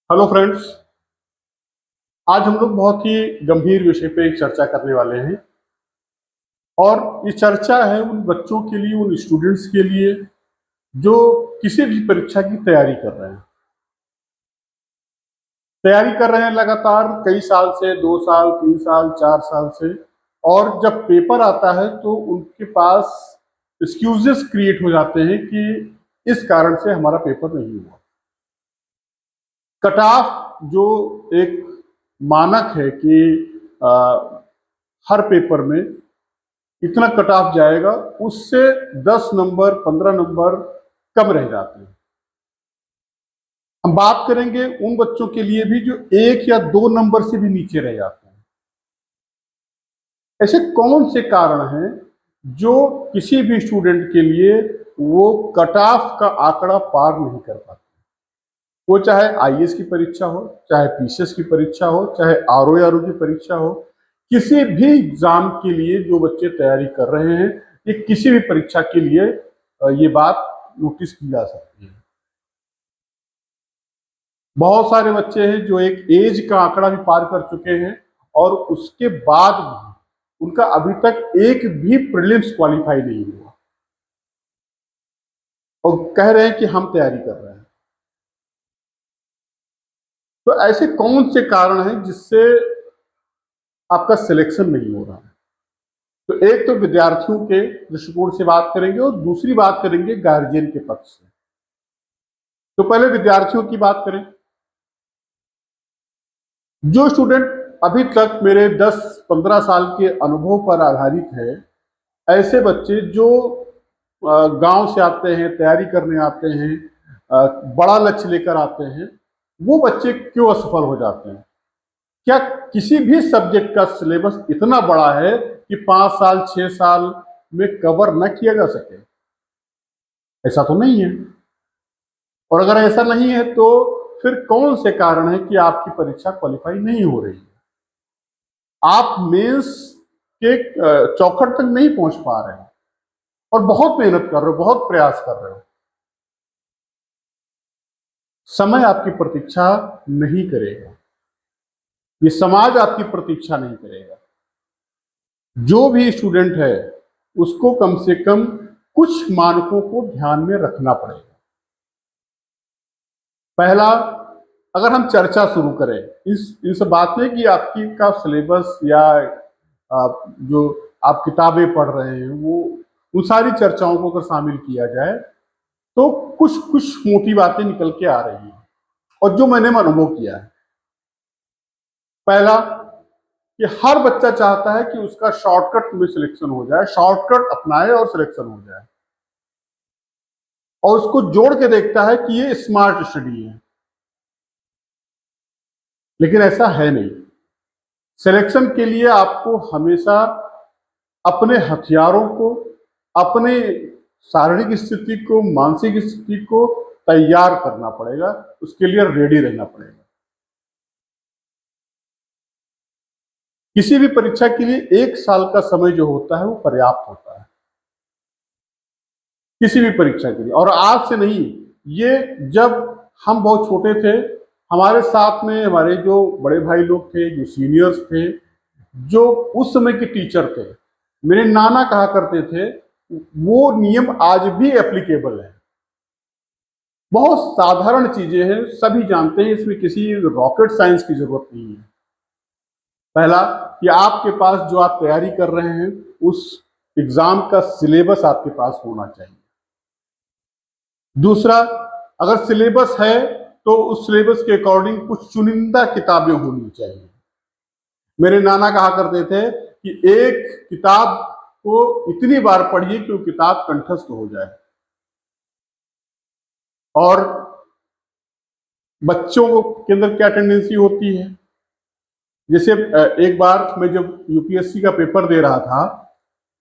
Hello friends. आज हम लोग बहुत ही गंभीर विषय पे एक चर्चा करने वाले हैं और ये चर्चा है उन बच्चों के लिए, उन स्टूडेंट्स के लिए जो किसी भी परीक्षा की तैयारी कर रहे हैं। तैयारी कर रहे हैं लगातार कई साल से, 2 साल, 3 साल, 4 साल से। और जब पेपर आता है तो उनके पास एक्सक्यूजेस क्रिएट हो जाते हैं कि इस कारण से हमारा पेपर नहीं हुआ। कट ऑफ जो एक मानक है कि आ, हर पेपर में इतना कट ऑफ जाएगा, उससे 10 नंबर, 15 नंबर कम रह जाते हैं। हम बात करेंगे उन बच्चों के लिए भी जो 1 या 2 नंबर से भी नीचे रह जाते हैं। ऐसे कौन से कारण हैं जो किसी भी स्टूडेंट के लिए वो कट ऑफ का आंकड़ा पार नहीं कर पाते? वो चाहे आईएएस की परीक्षा हो, चाहे पीसीएस की परीक्षा हो, चाहे आरओ की परीक्षा हो, किसी भी एग्जाम के लिए जो बच्चे तैयारी कर रहे हैं, ये किसी भी परीक्षा के लिए ये बात नोटिस की जा सकती है। बहुत सारे बच्चे हैं जो एक एज का आंकड़ा भी पार कर चुके हैं और उसके बाद भी उनका अभी तक एक भी प्रीलिम्स क्वालिफाई नहीं हुआ और कह रहे हैं कि हम तैयारी कर रहे हैं। तो ऐसे कौन से कारण हैं जिससे आपका सिलेक्शन नहीं हो रहा है? तो एक तो विद्यार्थियों के दृष्टिकोण से बात करेंगे और दूसरी बात करेंगे गार्जियन के पक्ष से। तो पहले विद्यार्थियों की बात करें। जो स्टूडेंट अभी तक मेरे 10-15 साल के अनुभव पर आधारित है, ऐसे बच्चे जो गांव से आते हैं, तैयारी करने आते हैं, बड़ा लक्ष्य लेकर आते हैं, वो बच्चे क्यों असफल हो जाते हैं? क्या किसी भी सब्जेक्ट का सिलेबस इतना बड़ा है कि 5 साल 6 साल में कवर न किया जा सके? ऐसा तो नहीं है। और अगर ऐसा नहीं है तो फिर कौन से कारण है कि आपकी परीक्षा क्वालिफाई नहीं हो रही है? आप मेंस के चौखट तक नहीं पहुंच पा रहे हैं और बहुत मेहनत कर रहे हो, बहुत प्रयास कर रहे हो। समय आपकी प्रतीक्षा नहीं करेगा, ये समाज आपकी प्रतीक्षा नहीं करेगा। जो भी स्टूडेंट है उसको कम से कम कुछ मानकों को ध्यान में रखना पड़ेगा। पहला, अगर हम चर्चा शुरू करें इस बात में कि आपकी का सिलेबस या जो आप किताबें पढ़ रहे हैं वो उन सारी चर्चाओं को अगर शामिल किया जाए तो कुछ कुछ मोटी बातें निकल के आ रही हैं और जो मैंने अनुभव किया है। पहला, कि हर बच्चा चाहता है कि उसका शॉर्टकट में सिलेक्शन हो जाए, शॉर्टकट अपनाए और सिलेक्शन हो जाए, और उसको जोड़ के देखता है कि ये स्मार्ट स्टडी है। लेकिन ऐसा है नहीं। सिलेक्शन के लिए आपको हमेशा अपने हथियारों को, अपने शारीरिक स्थिति को, मानसिक स्थिति को तैयार करना पड़ेगा, उसके लिए रेडी रहना पड़ेगा। किसी भी परीक्षा के लिए 1 साल का समय जो होता है वो पर्याप्त होता है, किसी भी परीक्षा के लिए। और आज से नहीं, ये जब हम बहुत छोटे थे, हमारे साथ में हमारे जो बड़े भाई लोग थे, जो सीनियर्स थे, जो उस समय के टीचर थे, मेरे नाना कहा करते थे, वो नियम आज भी एप्लीकेबल है। बहुत साधारण चीजें हैं, सभी जानते हैं, इसमें किसी रॉकेट साइंस की जरूरत नहीं है। पहला, कि आपके पास जो आप तैयारी कर रहे हैं उस एग्जाम का सिलेबस आपके पास होना चाहिए। दूसरा, अगर सिलेबस है तो उस सिलेबस के अकॉर्डिंग कुछ चुनिंदा किताबें होनी चाहिए। मेरे नाना कहा करते थे कि एक किताब को इतनी बार पढ़िए कि वो किताब कंठस्थ हो जाए। और बच्चों के अंदर क्या टेंडेंसी होती है, जैसे एक बार मैं जब यूपीएससी का पेपर दे रहा था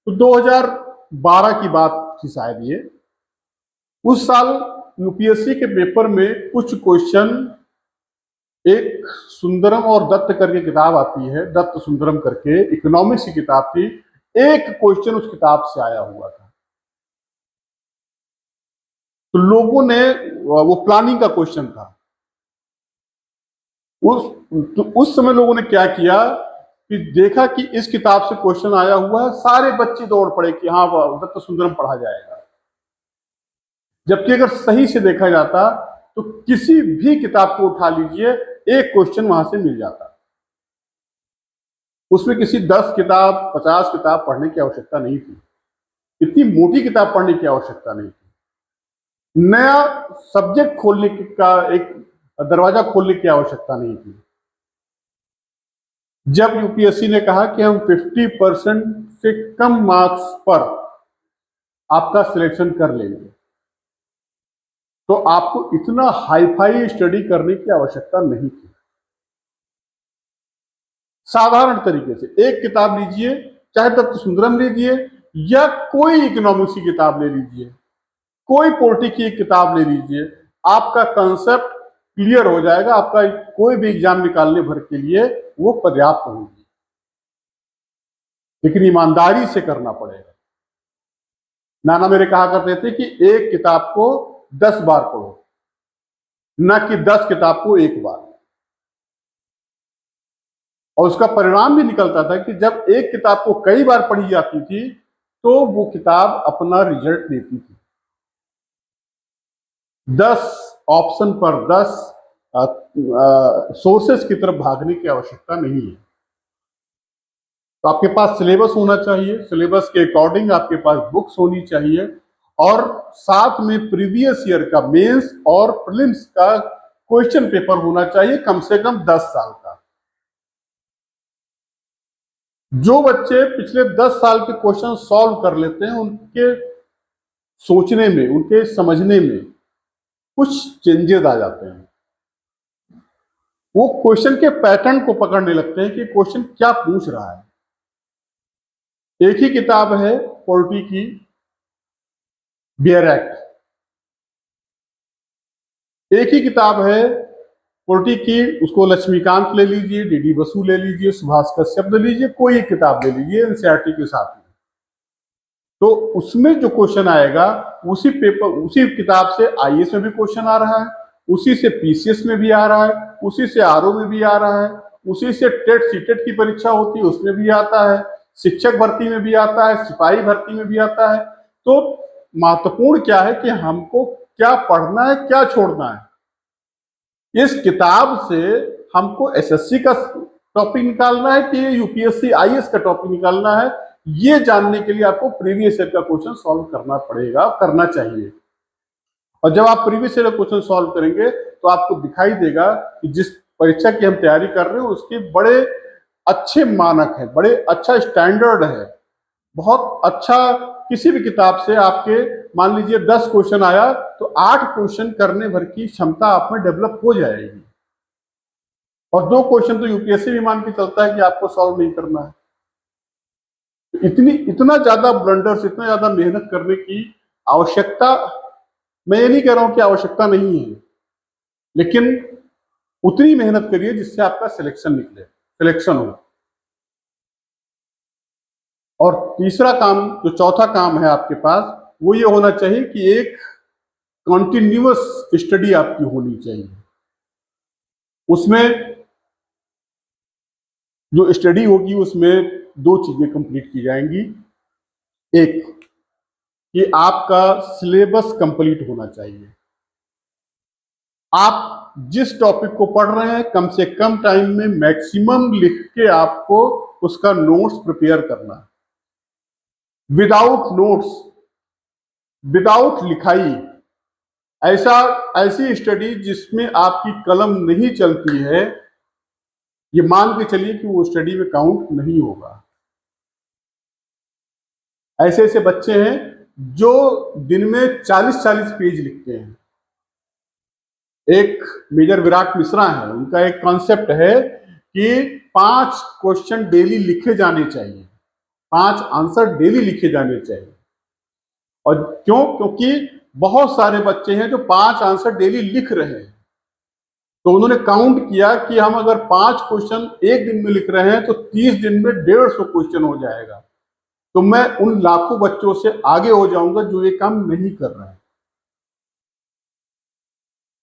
तो 2012 की बात थी शायद ये। उस साल यूपीएससी के पेपर में कुछ क्वेश्चन, एक सुंदरम और दत्त करके किताब आती है, दत्त सुंदरम करके इकोनॉमिक्स की किताब थी, एक क्वेश्चन उस किताब से आया हुआ था। तो लोगों ने, वो प्लानिंग का क्वेश्चन था, उस समय लोगों ने क्या किया कि देखा कि इस किताब से क्वेश्चन आया हुआ है, सारे बच्चे दौड़ पड़े कि हाँ दत्त सुंदरम पढ़ा जाएगा। जबकि अगर सही से देखा जाता तो किसी भी किताब को उठा लीजिए, एक क्वेश्चन वहां से मिल जाता। उसमें किसी 10 किताब 50 किताब पढ़ने की आवश्यकता नहीं थी, इतनी मोटी किताब पढ़ने की आवश्यकता नहीं थी, नया सब्जेक्ट खोलने का एक दरवाजा खोलने की आवश्यकता नहीं थी। जब यूपीएससी ने कहा कि हम 50% से कम मार्क्स पर आपका सिलेक्शन कर लेंगे, तो आपको इतना हाईफाई स्टडी करने की आवश्यकता नहीं थी। साधारण तरीके से एक किताब लीजिए, चाहे दत्त सुंदरम लीजिए या कोई इकोनॉमिक्स की किताब ले लीजिए, कोई पॉलिटिक्स की किताब ले लीजिए, आपका कंसेप्ट क्लियर हो जाएगा। आपका कोई भी एग्जाम निकालने भर के लिए वो पर्याप्त होगी, लेकिन ईमानदारी से करना पड़ेगा। नाना मेरे कहा करते थे कि एक किताब को 10 बार पढ़ो, न कि 10 किताब को एक बार। और उसका परिणाम भी निकलता था कि जब एक किताब को कई बार पढ़ी जाती थी तो वो किताब अपना रिजल्ट देती थी। 10 ऑप्शन पर 10 सोर्सेस की तरफ भागने की आवश्यकता नहीं है। तो आपके पास सिलेबस होना चाहिए, सिलेबस के अकॉर्डिंग आपके पास बुक्स होनी चाहिए, और साथ में प्रीवियस ईयर का मेंस और प्रीलिम्स का क्वेश्चन पेपर होना चाहिए, कम से कम 10 साल का। जो बच्चे पिछले 10 साल के क्वेश्चन सॉल्व कर लेते हैं, उनके सोचने में, उनके समझने में कुछ चेंजेस आ जाते हैं। वो क्वेश्चन के पैटर्न को पकड़ने लगते हैं कि क्वेश्चन क्या पूछ रहा है। एक ही किताब है पॉलिटी की, बियर एक्ट, एक ही किताब है पॉलिटी की, उसको लक्ष्मीकांत ले लीजिए, डीडी बसु ले लीजिए, सुभाष कश्यप ले लीजिए, कोई एक किताब ले लीजिए एनसीईआरटी के साथ में, तो उसमें जो क्वेश्चन आएगा उसी पेपर, उसी किताब से आईएएस में भी क्वेश्चन आ रहा है, उसी से पीसीएस में भी आ रहा है, उसी से आरओ में भी आ रहा है, उसी से टेट सीटेट की परीक्षा होती है उसमें भी आता है, शिक्षक भर्ती में भी आता है, सिपाही भर्ती में भी आता है। तो महत्वपूर्ण क्या है कि हमको क्या पढ़ना है, क्या छोड़ना है। इस किताब से हमको एसएससी का टॉपिक निकालना है कि यूपीएससी आईएएस का टॉपिक निकालना है, ये जानने के लिए आपको प्रीवियस ईयर का क्वेश्चन सॉल्व करना पड़ेगा, करना चाहिए। और जब आप प्रीवियस ईयर का क्वेश्चन सॉल्व करेंगे तो आपको दिखाई देगा कि जिस परीक्षा की हम तैयारी कर रहे हैं उसके बड़े अच्छे मानक है, बड़े अच्छा स्टैंडर्ड है, बहुत अच्छा। किसी भी किताब से आपके मान लीजिए 10 क्वेश्चन आया तो 8 क्वेश्चन करने भर की क्षमता आप में डेवलप हो जाएगी, और 2 क्वेश्चन तो यूपीएससी भी मान के चलता है कि आपको सॉल्व नहीं करना है। इतना ज्यादा ब्लंडर्स, इतना ज्यादा मेहनत करने की आवश्यकता, मैं ये नहीं कह रहा हूं कि आवश्यकता नहीं है, लेकिन उतनी मेहनत करिए जिससे आपका सिलेक्शन निकले, सिलेक्शन हो। और तीसरा काम, जो चौथा काम है आपके पास, वो ये होना चाहिए कि एक कॉन्टिन्यूअस स्टडी आपकी होनी चाहिए। उसमें जो स्टडी होगी उसमें 2 चीजें कंप्लीट की जाएंगी। एक कि आपका सिलेबस कंप्लीट होना चाहिए। आप जिस टॉपिक को पढ़ रहे हैं कम से कम टाइम में मैक्सिमम लिख के आपको उसका नोट्स प्रिपेयर करना है। विदाउट नोट्स, विदाउट लिखाई, ऐसी स्टडी जिसमें आपकी कलम नहीं चलती है, ये मान के चलिए कि वो स्टडी में काउंट नहीं होगा। ऐसे ऐसे बच्चे हैं जो दिन में 40-40 पेज लिखते हैं। एक मेजर विराट मिश्रा है, उनका एक कॉन्सेप्ट है कि 5 क्वेश्चन डेली लिखे जाने चाहिए, 5 आंसर डेली लिखे जाने चाहिए। और क्यों? क्योंकि बहुत सारे बच्चे हैं जो 5 आंसर डेली लिख रहे हैं। तो उन्होंने काउंट किया कि हम अगर 5 क्वेश्चन एक दिन में लिख रहे हैं तो 30 दिन में 150 क्वेश्चन हो जाएगा। तो मैं उन लाखों बच्चों से आगे हो जाऊंगा जो ये काम नहीं कर रहे हैं।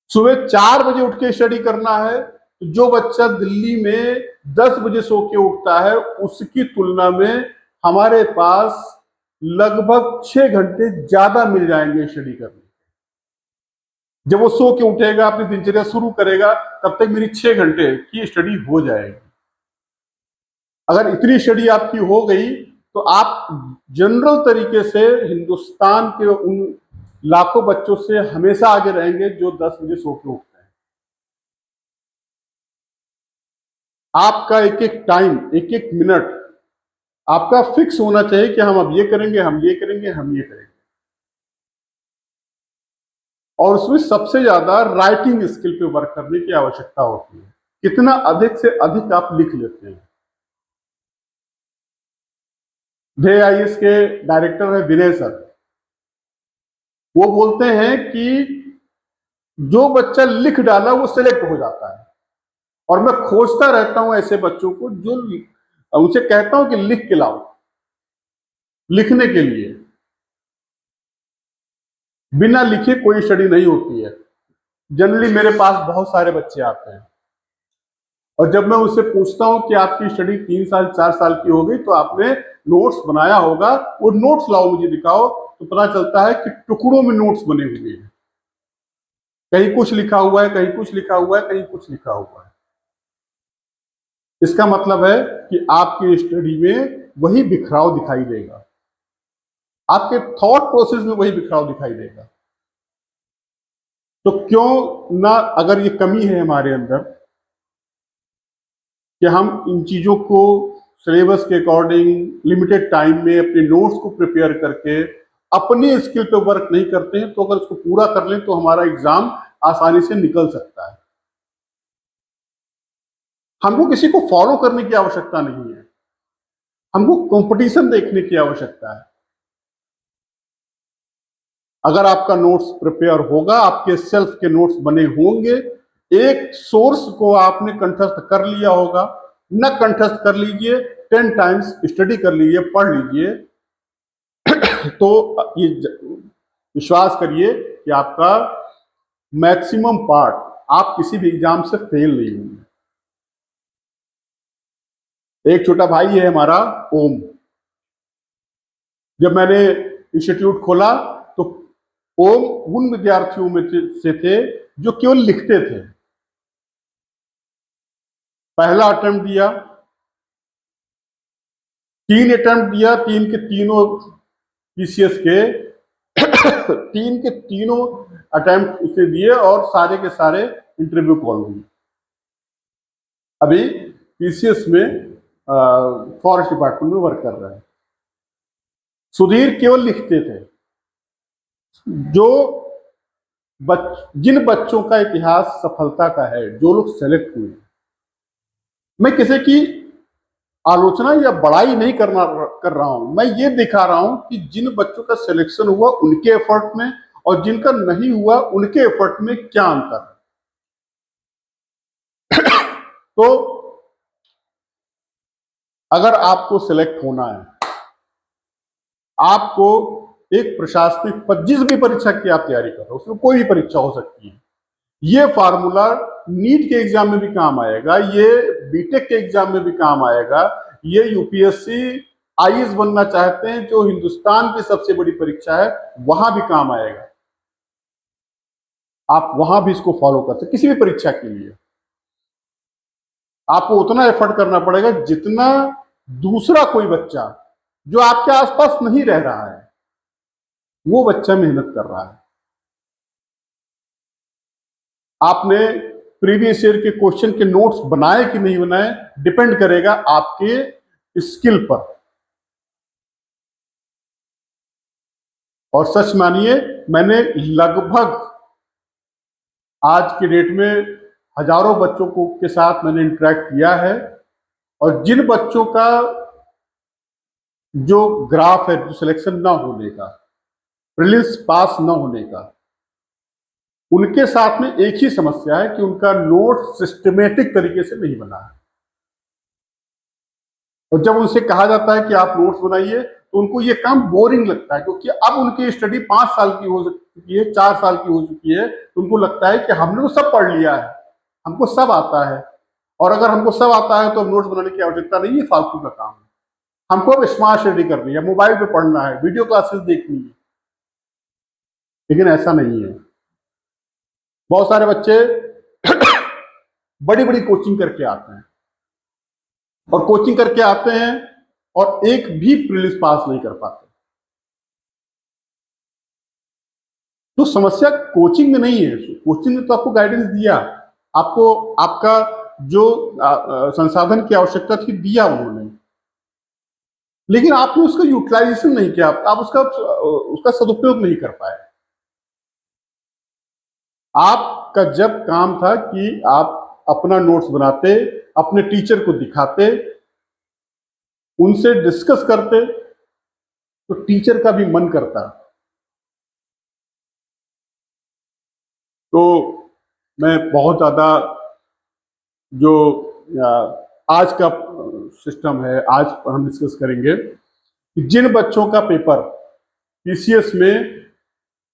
सुबह 4 बजे उठ के स्टडी करना है तो जो बच्चा दिल्ली में 10 बजे सो के उठता है, उसकी तुलना में हमारे पास लगभग 6 घंटे ज्यादा मिल जाएंगे स्टडी करने। जब वो सो के उठेगा, अपनी दिनचर्या शुरू करेगा, तब तक मेरी 6 घंटे की स्टडी हो जाएगी। अगर इतनी स्टडी आपकी हो गई तो आप जनरल तरीके से हिंदुस्तान के उन लाखों बच्चों से हमेशा आगे रहेंगे जो 10 बजे सो के उठते हैं। आपका एक एक टाइम, एक एक मिनट आपका फिक्स होना चाहिए कि हम अब ये करेंगे, हम ये करेंगे, हम ये करेंगे। और उसमें सबसे ज्यादा राइटिंग स्किल पे वर्क करने की आवश्यकता होती है। कितना अधिक से अधिक आप लिख लेते हैं। IAS के डायरेक्टर है विनय सर, वो बोलते हैं कि जो बच्चा लिख डाला वो सिलेक्ट हो जाता है। और मैं खोजता रहता हूं ऐसे बच्चों को, जो उनसे कहता हूं कि लिख के लाओ। लिखने के लिए बिना लिखे कोई स्टडी नहीं होती है। जनरली मेरे पास बहुत सारे बच्चे आते हैं और जब मैं उससे पूछता हूं कि आपकी स्टडी 3 साल 4 साल की हो गई, तो आपने नोट्स बनाया होगा, वो नोट्स लाओ मुझे दिखाओ, तो पता चलता है कि टुकड़ों में नोट्स बने हुए हैं। कहीं कुछ लिखा हुआ है, कहीं कुछ लिखा हुआ है, कहीं कुछ लिखा हुआ है। इसका मतलब है कि आपकी स्टडी में वही बिखराव दिखाई देगा, आपके थॉट प्रोसेस में वही बिखराव दिखाई देगा। तो क्यों ना, अगर ये कमी है हमारे अंदर कि हम इन चीजों को सिलेबस के अकॉर्डिंग लिमिटेड टाइम में अपने नोट्स को प्रिपेयर करके अपनी स्किल पे वर्क नहीं करते हैं, तो अगर उसको पूरा कर लें तो हमारा एग्जाम आसानी से निकल सकता है। हमको किसी को फॉलो करने की आवश्यकता नहीं है, हमको कंपटीशन देखने की आवश्यकता है। अगर आपका नोट्स प्रिपेयर होगा, आपके सेल्फ के नोट्स बने होंगे, एक सोर्स को आपने कंठस्थ कर लिया होगा, न कंठस्थ कर लीजिए, 10 टाइम्स स्टडी कर लीजिए, पढ़ लीजिए, तो ये विश्वास करिए कि आपका मैक्सिमम पार्ट, आप किसी भी एग्जाम से फेल नहीं होंगे। एक छोटा भाई है हमारा ओम, जब मैंने इंस्टीट्यूट खोला तो ओम उन विद्यार्थियों में से थे जो केवल लिखते थे। पहला अटेम्प्ट दिया, 3 अटेम्प्ट दिया, 3 के तीनों PCS के 3 के तीनों अटेम्प्ट उसे दिए और सारे के सारे इंटरव्यू कॉल हुई। अभी PCS में फॉरेस्ट डिपार्टमेंट में वर्क कर रहा है। सुधीर केवल लिखते थे। जिन बच्चों का इतिहास सफलता का है, जो लोग सेलेक्ट हुए, मैं किसी की आलोचना या बड़ाई नहीं कर रहा हूं, मैं ये दिखा रहा हूं कि जिन बच्चों का सिलेक्शन हुआ उनके एफर्ट में और जिनका नहीं हुआ उनके एफर्ट में क्या अंतर है। तो अगर आपको सिलेक्ट होना है, आपको एक प्रशासनिक पद, जिस भी परीक्षा की आप तैयारी कर रहे हो, उसमें कोई भी परीक्षा हो सकती है, ये फार्मूला नीट के एग्जाम में भी काम आएगा, ये बीटेक के एग्जाम में भी काम आएगा, ये UPSC IAS बनना चाहते हैं जो हिंदुस्तान की सबसे बड़ी परीक्षा है, वहां भी काम आएगा। आप वहां भी इसको फॉलो करते, किसी भी परीक्षा के लिए आपको उतना एफर्ट करना पड़ेगा जितना दूसरा कोई बच्चा जो आपके आसपास नहीं रह रहा है, वो बच्चा मेहनत कर रहा है। आपने प्रीवियस ईयर के क्वेश्चन के नोट्स बनाए कि नहीं बनाए, डिपेंड करेगा आपके स्किल पर। और सच मानिए, मैंने लगभग आज की डेट में हजारों बच्चों को के साथ मैंने इंटरेक्ट किया है, और जिन बच्चों का जो ग्राफ है, जो सिलेक्शन ना होने का, प्रीलिम्स पास ना होने का, उनके साथ में एक ही समस्या है कि उनका नोट सिस्टमेटिक तरीके से नहीं बना है। और जब उनसे कहा जाता है कि आप नोट्स बनाइए, तो उनको ये काम बोरिंग लगता है, क्योंकि अब उनकी स्टडी 5 साल की हो चुकी है, 4 साल की हो चुकी है, तो उनको लगता है कि हमने तो सब पढ़ लिया है, हमको सब आता है, और अगर हमको सब आता है तो नोट्स बनाने की आवश्यकता नहीं है, फालतू का काम है। हमको अब स्मार्ट स्टडी करनी है, मोबाइल पे पढ़ना है, वीडियो क्लासेस देखनी है। लेकिन ऐसा नहीं है। बहुत सारे बच्चे बड़ी बड़ी कोचिंग करके आते हैं, और कोचिंग करके आते हैं और एक भी प्रीलिम्स पास नहीं कर पाते। तो समस्या कोचिंग में नहीं है। कोचिंग ने तो आपको गाइडेंस दिया, आपको आपका जो संसाधन की आवश्यकता थी दिया उन्होंने, लेकिन आपने उसका यूटिलाइजेशन नहीं किया, आप उसका सदुपयोग नहीं कर पाए। आपका जब काम था कि आप अपना नोट्स बनाते, अपने टीचर को दिखाते, उनसे डिस्कस करते, तो टीचर का भी मन करता। तो मैं बहुत ज्यादा जो आज का सिस्टम है, आज हम डिस्कस करेंगे कि जिन बच्चों का पेपर पीसीएस में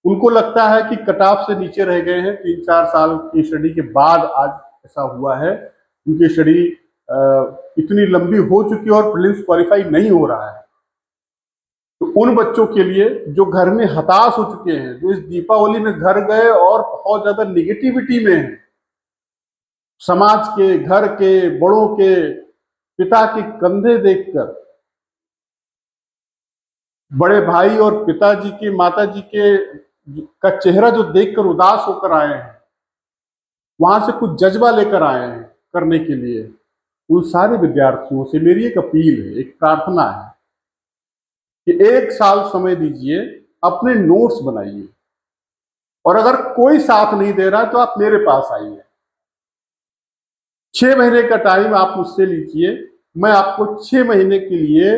उनको लगता है कि कट ऑफ से नीचे रह गए हैं, 3-4 साल की स्टडी के बाद आज ऐसा हुआ है, उनकी स्टडी इतनी लंबी हो चुकी है और प्रीलिम्स क्वालिफाई नहीं हो रहा है, तो उन बच्चों के लिए जो घर में हताश हो चुके हैं, जो इस दीपावली में घर गए और बहुत ज्यादा निगेटिविटी में है, समाज के, घर के, बड़ों के, पिता के कंधे देखकर, बड़े भाई और पिताजी के, माताजी के का चेहरा जो देखकर उदास होकर आए हैं, वहां से कुछ जज्बा लेकर आए हैं करने के लिए, उन सारे विद्यार्थियों से मेरी एक अपील है, एक प्रार्थना है कि 1 साल समय दीजिए, अपने नोट्स बनाइए, और अगर कोई साथ नहीं दे रहा तो आप मेरे पास आइए। 6 महीने का टाइम आप मुझसे लीजिए, मैं आपको 6 महीने के लिए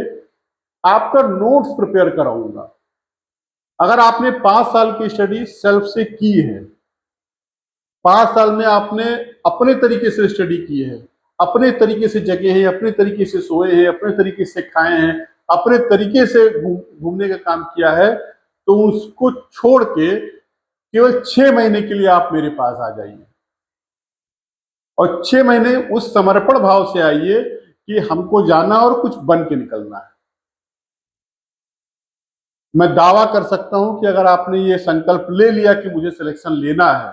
आपका नोट्स प्रिपेयर कराऊंगा। अगर आपने 5 साल की स्टडी सेल्फ से की है, 5 साल में आपने अपने तरीके से स्टडी की है, अपने तरीके से जगे हैं, अपने तरीके से सोए हैं, अपने तरीके से खाए हैं, अपने तरीके से घूमने का काम किया है, तो उसको छोड़ के केवल 6 महीने के लिए आप मेरे पास आ जाइए, और 6 महीने उस समर्पण भाव से आइए कि हमको जाना और कुछ बन के निकलना है। मैं दावा कर सकता हूं कि अगर आपने ये संकल्प ले लिया कि मुझे सिलेक्शन लेना है,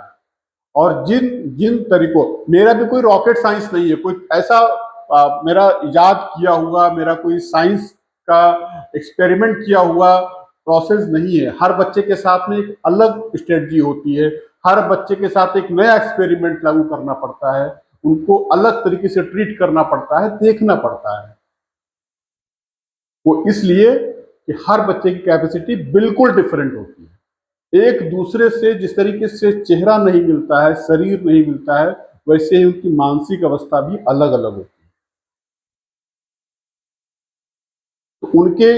और जिन जिन तरीकों, मेरा भी कोई रॉकेट साइंस नहीं है, कोई ऐसा मेरा इजाद किया हुआ, मेरा कोई साइंस का एक्सपेरिमेंट किया हुआ प्रोसेस नहीं है। हर बच्चे के साथ में एक अलग स्ट्रेटजी होती है, हर बच्चे के साथ एक नया एक्सपेरिमेंट लागू करना पड़ता है, उनको अलग तरीके से ट्रीट करना पड़ता है, देखना पड़ता है। वो इसलिए कि हर बच्चे की कैपेसिटी बिल्कुल डिफरेंट होती है। एक दूसरे से जिस तरीके से चेहरा नहीं मिलता है, शरीर नहीं मिलता है, वैसे ही उनकी मानसिक अवस्था भी अलग अलग होती है। तो उनके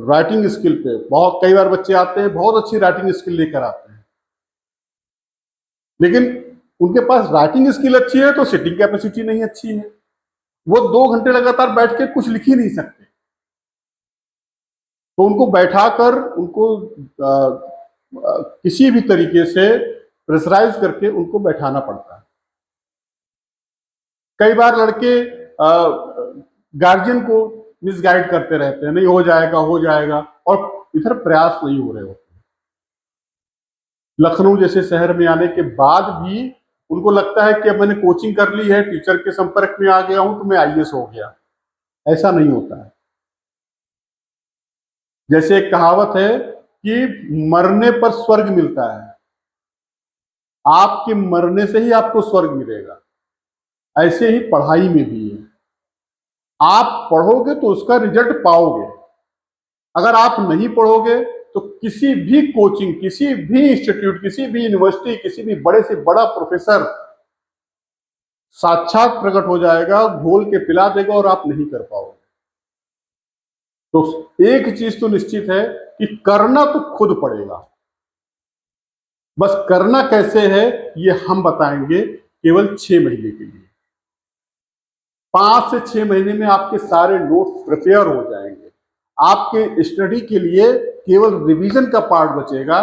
राइटिंग स्किल पे बहुत, कई बार बच्चे आते हैं बहुत अच्छी राइटिंग स्किल लेकर आते हैं, लेकिन उनके पास राइटिंग स्किल अच्छी है तो सिटिंग कैपेसिटी नहीं अच्छी है, वो 2 घंटे लगातार बैठ के कुछ लिख ही नहीं सकते। तो उनको बैठाकर उनको किसी भी तरीके से प्रेशराइज करके उनको बैठाना पड़ता है। कई बार लड़के गार्जियन को मिसगाइड करते रहते हैं, नहीं हो जाएगा हो जाएगा, और इधर प्रयास नहीं हो रहे होते। लखनऊ जैसे शहर में आने के बाद भी उनको लगता है कि अब मैंने कोचिंग कर ली है, टीचर के संपर्क में आ गया हूं तो मैं आईएएस हो गया। ऐसा नहीं होता है। जैसे एक कहावत है कि मरने पर स्वर्ग मिलता है, आपके मरने से ही आपको स्वर्ग मिलेगा। ऐसे ही पढ़ाई में भी है, आप पढ़ोगे तो उसका रिजल्ट पाओगे। अगर आप नहीं पढ़ोगे तो किसी भी कोचिंग, किसी भी इंस्टीट्यूट, किसी भी यूनिवर्सिटी, किसी भी बड़े से बड़ा प्रोफेसर साक्षात प्रकट हो जाएगा, घोल के पिला देगा और आप नहीं कर पाओगे। तो एक चीज तो निश्चित है कि करना तो खुद पड़ेगा, बस करना कैसे है ये हम बताएंगे केवल 6 महीने के लिए। 5 से 6 महीने में आपके सारे नोट्स प्रिपेयर हो जाएंगे। आपके स्टडी के लिए केवल रिवीजन का पार्ट बचेगा,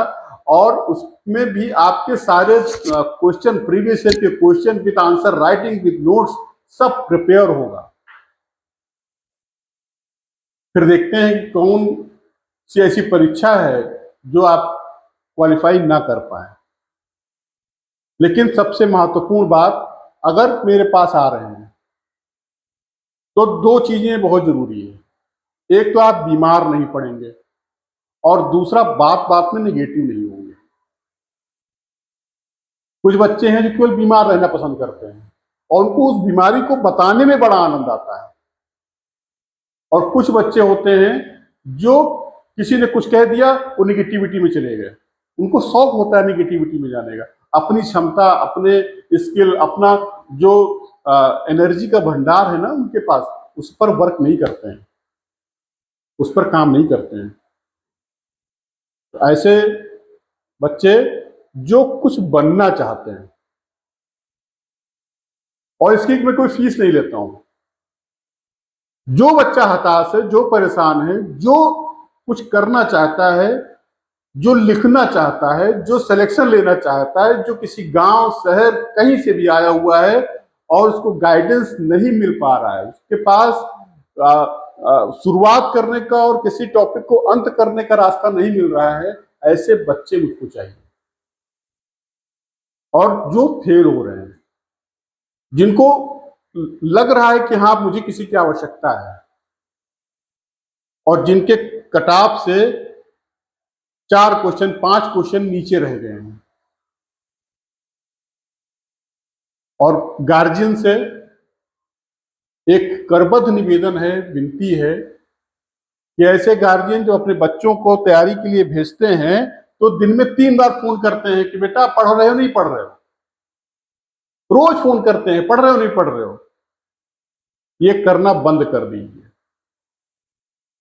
और उस में भी आपके सारे क्वेश्चन, प्रीवियस ईयर के question with answer writing with notes सब प्रिपेयर होगा। फिर देखते हैं कि कौन सी ऐसी परीक्षा है जो आप क्वालिफाई ना कर पाए। लेकिन सबसे महत्वपूर्ण बात, अगर मेरे पास आ रहे हैं तो दो चीजें बहुत जरूरी है। एक तो आप बीमार नहीं पड़ेंगे, और दूसरा बात बात में निगेटिव नहीं होंगे। कुछ बच्चे हैं जो केवल बीमार रहना पसंद करते हैं और उनको उस बीमारी को बताने में बड़ा आनंद आता है, और कुछ बच्चे होते हैं जो किसी ने कुछ कह दिया वो निगेटिविटी में चले गए। उनको शौक होता है निगेटिविटी में जाने का। अपनी क्षमता, अपने स्किल, अपना जो एनर्जी का भंडार है ना उनके पास, उस पर वर्क नहीं करते हैं, उस पर काम नहीं करते हैं। तो ऐसे बच्चे जो कुछ बनना चाहते हैं, और इसकी मैं कोई फीस नहीं लेता हूं, जो बच्चा हताश है, जो परेशान है, जो कुछ करना चाहता है, जो लिखना चाहता है, जो सिलेक्शन लेना चाहता है, जो किसी गांव शहर कहीं से भी आया हुआ है और उसको गाइडेंस नहीं मिल पा रहा है, उसके पास शुरुआत करने का और किसी टॉपिक को अंत करने का रास्ता नहीं मिल रहा है, ऐसे बच्चे मुझको चाहिए। और जो फेल हो रहे हैं, जिनको लग रहा है कि हाँ मुझे किसी की आवश्यकता है, और जिनके कटाव से 4 क्वेश्चन 5 क्वेश्चन नीचे रह गए हैं, और गार्जियन से एक करबद्ध निवेदन है, विनती है कि ऐसे गार्जियन जो अपने बच्चों को तैयारी के लिए भेजते हैं तो दिन में 3 बार फोन करते हैं कि बेटा पढ़ रहे हो नहीं पढ़ रहे हो, रोज फोन करते हैं पढ़ रहे हो नहीं पढ़ रहे हो। ये करना बंद कर दीजिए,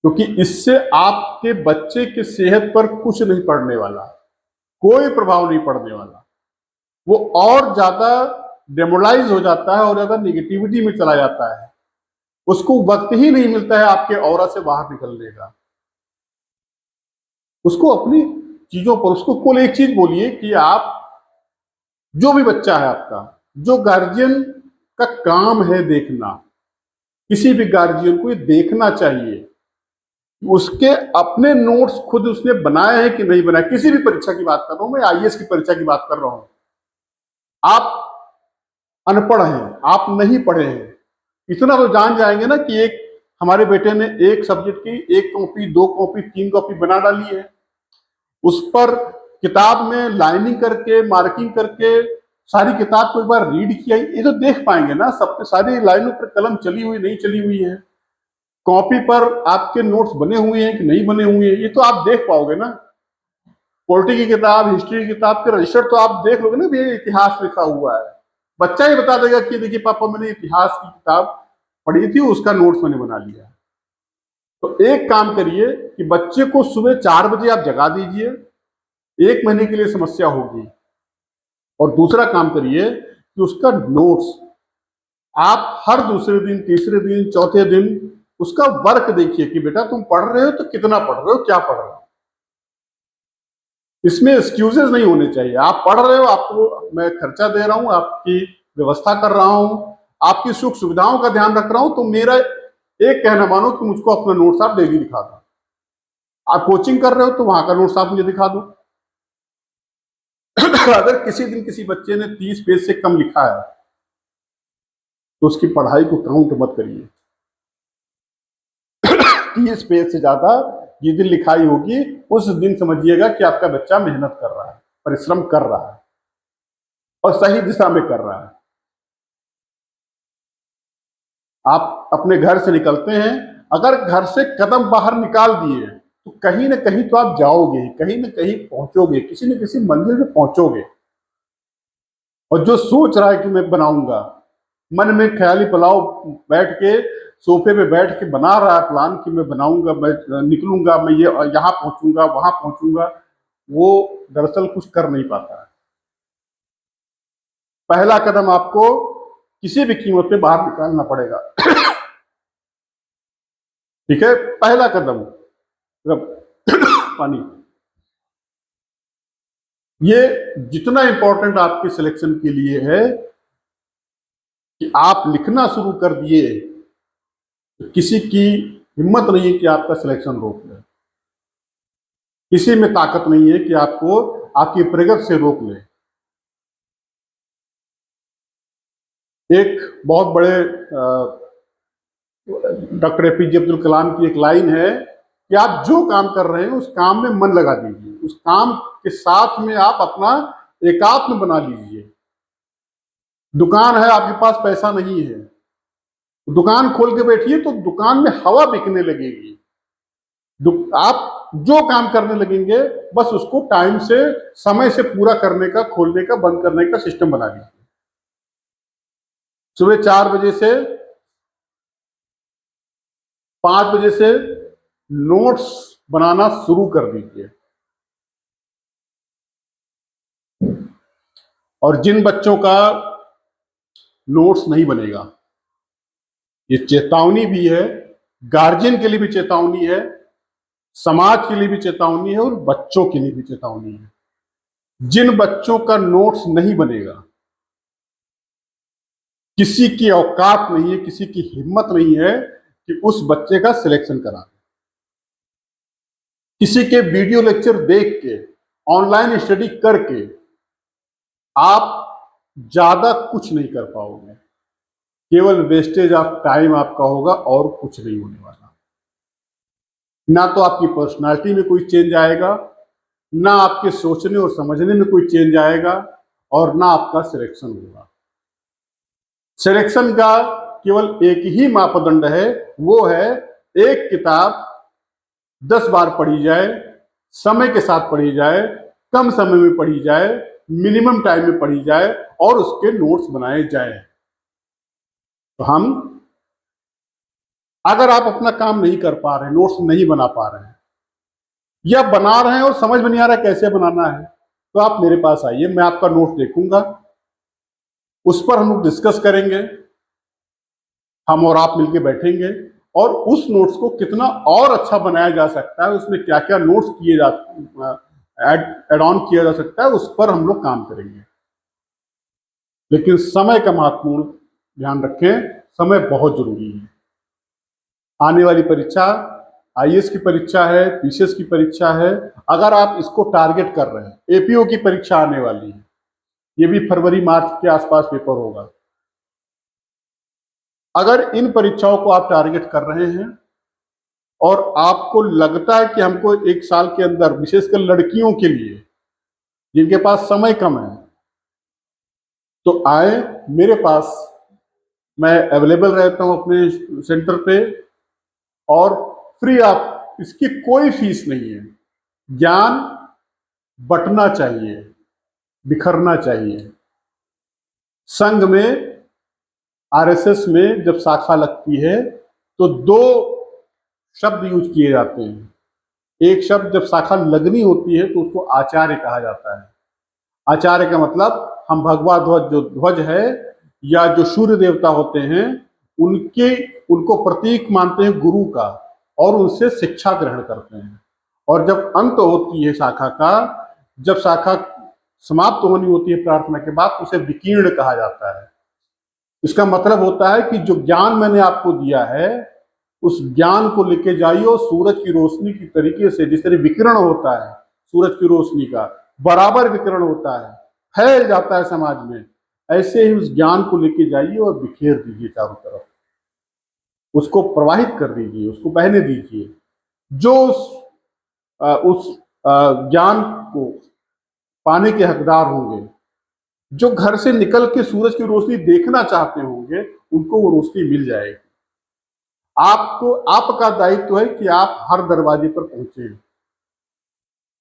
क्योंकि इससे आपके बच्चे की सेहत पर कुछ नहीं पड़ने वाला, कोई प्रभाव नहीं पड़ने वाला। वो और ज्यादा डेमोरलाइज हो जाता है और ज्यादा निगेटिविटी में चला जाता है। उसको वक्त ही नहीं मिलता है आपके ऑरा से बाहर निकलने का। उसको अपनी चीजों पर, उसको कुल एक चीज बोलिए कि आप, जो भी बच्चा है आपका, जो गार्जियन का काम है देखना, किसी भी गार्जियन को ये देखना चाहिए उसके अपने नोट्स खुद उसने बनाए हैं कि नहीं बनाए। किसी भी परीक्षा की बात कर रहा हूं मैं, आईएएस की परीक्षा की बात कर रहा हूं। आप अनपढ़ हैं, आप नहीं पढ़े हैं, इतना तो जान जाएंगे ना कि एक हमारे बेटे ने एक सब्जेक्ट की 1 कॉपी 2 कॉपी 3 कॉपी बना डाली है, उस पर किताब में लाइनिंग करके मार्किंग करके सारी किताब को एक बार रीड किया, ये तो देख पाएंगे ना। सब सारी लाइनों पर कलम चली हुई नहीं चली हुई है, कॉपी पर आपके नोट्स बने हुए हैं कि नहीं बने हुए हैं, ये तो आप देख पाओगे ना। पॉलिटी की किताब, हिस्ट्री की किताब के रजिस्टर तो आप देख लोगे ना, भी इतिहास लिखा हुआ है। बच्चा ही बता देगा कि देखिए पापा मैंने इतिहास की किताब पढ़ी थी, उसका नोट्स मैंने बना लिया। तो एक काम करिए कि बच्चे को सुबह 4 बजे आप जगा दीजिए, 1 महीने के लिए समस्या होगी। और दूसरा काम करिए कि उसका नोट्स आप हर दूसरे दिन, तीसरे दिन, चौथे दिन उसका वर्क देखिए कि बेटा तुम पढ़ रहे हो तो कितना पढ़ रहे हो, क्या पढ़ रहे हो। इसमें एक्सक्यूजेस नहीं होने चाहिए। आप पढ़ रहे हो, आपको मैं खर्चा दे रहा हूं, आपकी व्यवस्था कर रहा हूं, आपकी सुख सुविधाओं का ध्यान रख रहा हूं, तो मेरा एक कहना मानो कि मुझको अपना नोट्स आप डेली दिखा दो। आप कोचिंग कर रहे हो तो वहां का नोट्स आप मुझे दिखा दो। अगर किसी दिन किसी बच्चे ने 30 पेज से कम लिखा है तो उसकी पढ़ाई को काउंट मत करिए। 30 पेज से ज्यादा जिस दिन लिखाई होगी उस दिन समझिएगा कि आपका बच्चा मेहनत कर रहा है, परिश्रम कर रहा है और सही दिशा में कर रहा है। आप अपने घर से निकलते हैं, अगर घर से कदम बाहर निकाल दिए तो कहीं ना कहीं तो आप जाओगे, कहीं ना कहीं पहुंचोगे, किसी न किसी मंजिल में पहुंचोगे। और जो सोच रहा है कि मैं बनाऊंगा, मन में ख्याली पुलाव बैठ के सोफे पे बैठ के बना रहा है प्लान कि मैं बनाऊंगा, मैं निकलूंगा, मैं ये यहाँ पहुंचूंगा वहां पहुंचूंगा, वो दरअसल कुछ कर नहीं पाता है। पहला कदम आपको किसी भी कीमत पे बाहर निकालना पड़ेगा। ठीक है, पहला कदम। पानी। ये जितना इंपॉर्टेंट आपके सिलेक्शन के लिए है कि आप लिखना शुरू कर दिए तो किसी की हिम्मत नहीं है कि आपका सिलेक्शन रोक ले, किसी में ताकत नहीं है कि आपको आपकी प्रगति से रोक ले। एक बहुत बड़े डॉक्टर एपीजे अब्दुल कलाम की एक लाइन है कि आप जो काम कर रहे हैं उस काम में मन लगा दीजिए, उस काम के साथ में आप अपना एकात्म बना लीजिए। दुकान है, आपके पास पैसा नहीं है, दुकान खोल के बैठिए तो दुकान में हवा बिकने लगेगी। आप जो काम करने लगेंगे बस उसको टाइम से, समय से पूरा करने का, खोलने का, बंद करने का सिस्टम बना लीजिए। सुबह 4 बजे से 5 बजे से नोट्स बनाना शुरू कर दीजिए। और जिन बच्चों का नोट्स नहीं बनेगा, ये चेतावनी भी है, गार्जियन के लिए भी चेतावनी है, समाज के लिए भी चेतावनी है और बच्चों के लिए भी चेतावनी है। जिन बच्चों का नोट्स नहीं बनेगा, किसी की औकात नहीं है, किसी की हिम्मत नहीं है कि उस बच्चे का सिलेक्शन करा दे। किसी के वीडियो लेक्चर देख के, ऑनलाइन स्टडी करके आप ज्यादा कुछ नहीं कर पाओगे, केवल वेस्टेज ऑफ टाइम आपका होगा और कुछ नहीं होने वाला। ना तो आपकी पर्सनालिटी में कोई चेंज आएगा, ना आपके सोचने और समझने में कोई चेंज आएगा, और ना आपका सिलेक्शन होगा। सिलेक्शन का केवल एक ही मापदंड है, वो है एक किताब 10 बार पढ़ी जाए, समय के साथ पढ़ी जाए, कम समय में पढ़ी जाए, मिनिमम टाइम में पढ़ी जाए और उसके नोट्स बनाए जाए। तो हम, अगर आप अपना काम नहीं कर पा रहे, नोट्स नहीं बना पा रहे हैं, या बना रहे हैं और समझ में नहीं आ रहा कैसे बनाना है, तो आप मेरे पास आइए, मैं आपका नोट देखूंगा, उस पर हम लोग डिस्कस करेंगे, हम और आप मिलके बैठेंगे और उस नोट्स को कितना और अच्छा बनाया जा सकता है, उसमें क्या क्या नोट्स किए जा एड ऑन किया जा सकता है, उस पर हम लोग काम करेंगे। लेकिन समय का महत्वपूर्ण ध्यान रखें, समय बहुत जरूरी है। आने वाली परीक्षा आईएएस की परीक्षा है, पीसीएस की परीक्षा है, अगर आप इसको टारगेट कर रहे हैं, एपीओ की परीक्षा आने वाली है, ये भी फरवरी मार्च के आसपास पेपर होगा। अगर इन परीक्षाओं को आप टारगेट कर रहे हैं और आपको लगता है कि हमको 1 साल के अंदर, विशेषकर लड़कियों के लिए जिनके पास समय कम है, तो आए मेरे पास, मैं अवेलेबल रहता हूं अपने सेंटर पे, और फ्री ऑफ, इसकी कोई फीस नहीं है। ज्ञान बंटना चाहिए, बिखरना चाहिए। संघ में, आरएसएस में जब शाखा लगती है तो 2 शब्द यूज किए जाते हैं। एक शब्द जब शाखा लगनी होती है तो उसको आचार्य कहा जाता है। आचार्य का मतलब, हम भगवा ध्वज, जो ध्वज है या जो सूर्य देवता होते हैं, उनको प्रतीक मानते हैं गुरु का, और उनसे शिक्षा ग्रहण करते हैं। और जब अंत होती है शाखा का, जब शाखा समाप्त होनी होती है प्रार्थना के बाद, उसे विकीर्ण कहा जाता है। इसका मतलब होता है कि जो ज्ञान मैंने आपको दिया है, उस ज्ञान को लेके जाइए और सूरज की रोशनी की तरीके से, जिस तरह विकिरण होता है सूरज की रोशनी का, बराबर विकिरण होता है, फैल जाता है समाज में, ऐसे ही उस ज्ञान को लेके जाइए और बिखेर दीजिए चारों तरफ, उसको प्रवाहित कर दीजिए, उसको बहने दीजिए। जो उस ज्ञान को पाने के हकदार होंगे, जो घर से निकल के सूरज की रोशनी देखना चाहते होंगे, उनको वो रोशनी मिल जाएगी। आपको, आपका दायित्व है कि आप हर दरवाजे पर पहुंचे।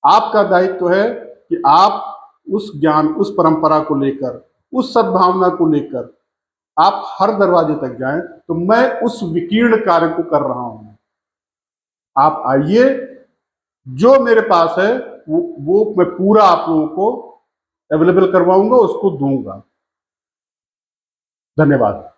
आपका दायित्व है कि आप उस ज्ञान, उस परंपरा को लेकर, उस सद्भावना को लेकर आप हर दरवाजे तक जाएं। तो मैं उस विकीर्ण कार्य को कर रहा हूं। आप आइए, जो मेरे पास है वो मैं पूरा आप लोगों को अवेलेबल करवाऊंगा, उसको दूंगा। धन्यवाद।